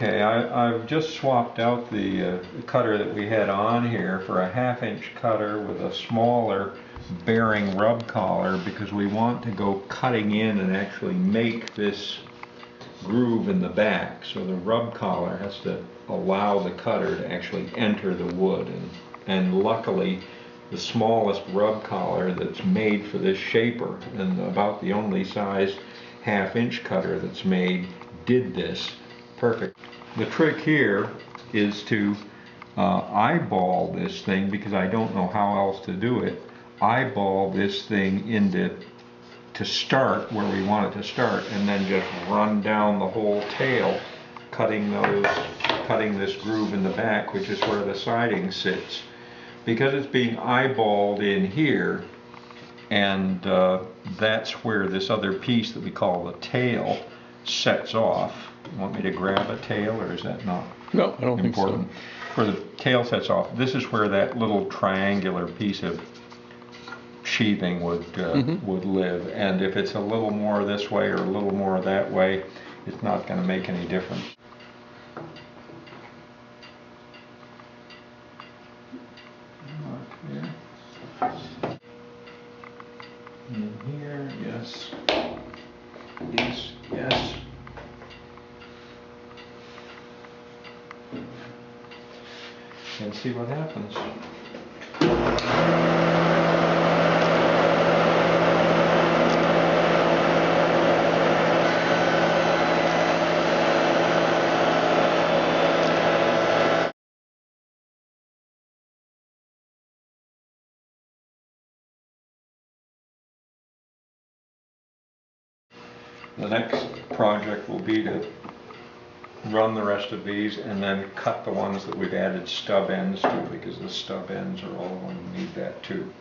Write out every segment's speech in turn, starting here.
Okay, I've just swapped out the cutter that we had on here for a 1/2-inch cutter with a smaller bearing rub collar, because we want to go cutting in and actually make this groove in the back. So the rub collar has to allow the cutter to actually enter the wood, and luckily the smallest rub collar that's made for this shaper, and about the only size 1/2-inch cutter that's made, did this perfect. The trick here is to eyeball this thing, because I don't know how else to do it. Eyeball this thing into to start where we want it to start, and then just run down the whole tail, cutting this groove in the back, which is where the siding sits. Because it's being eyeballed in here, and that's where this other piece that we call the tail sets off. You want me to grab a tail, or is that not No, I don't important? think so. Where the tail sets off, this is where that little triangular piece of sheathing would live. And if it's a little more this way or a little more that way, it's not going to make any difference. In here, yes. These, yes. And see what happens. The next project will be to run the rest of these and then cut the ones that we've added stub ends to, because the stub ends are all going to need that too.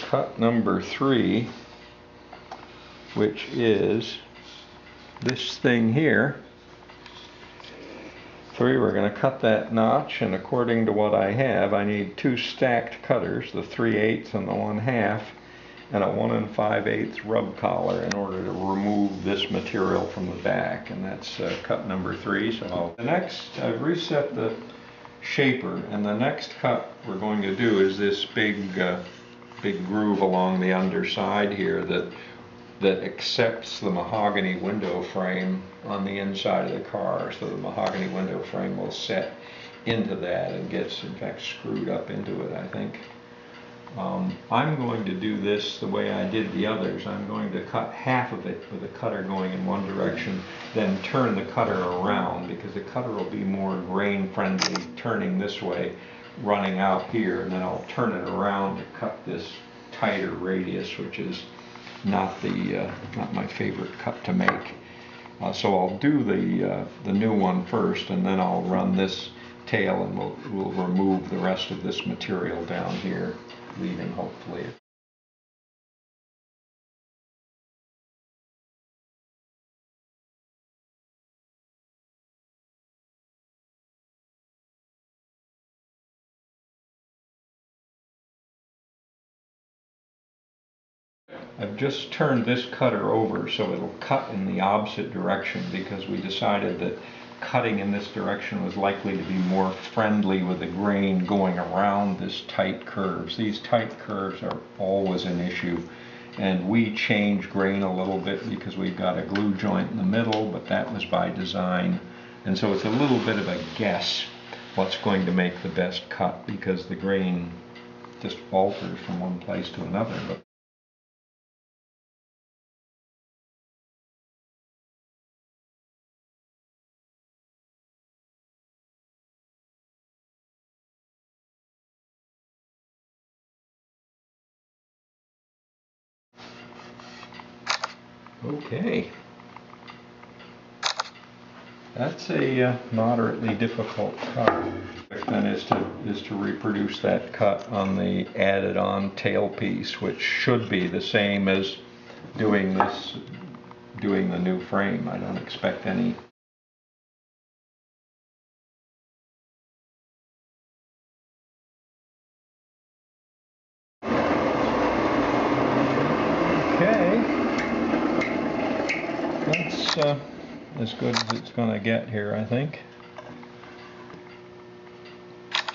Cut number 3, which is this thing here. 3, we're going to cut that notch, and according to what I have, I need 2 stacked cutters, the 3/8 and the 1/2, and a 1 5/8 rub collar in order to remove this material from the back, and that's cut number 3. So the next, I've reset the shaper, and the next cut we're going to do is this big groove along the underside here that accepts the mahogany window frame on the inside of the car. So the mahogany window frame will set into that and gets, in fact, screwed up into it, I think. I'm going to do this the way I did the others. I'm going to cut half of it with the cutter going in one direction, then turn the cutter around, because the cutter will be more grain friendly turning this way, running out here, and then I'll turn it around to cut this tighter radius, which is not my favorite cut to make. So I'll do the new one first, and then I'll run this tail, and we'll remove the rest of this material down here, leaving hopefully. I've just turned this cutter over so it'll cut in the opposite direction, because we decided that cutting in this direction was likely to be more friendly with the grain going around this tight curves. These tight curves are always an issue, and we change grain a little bit because we've got a glue joint in the middle, but that was by design. And so it's a little bit of a guess what's going to make the best cut, because the grain just alters from one place to another. But okay. That's a moderately difficult cut. Then is to reproduce that cut on the added on tailpiece, which should be the same as doing the new frame. I don't expect any. Okay, that's as good as it's going to get here, I think.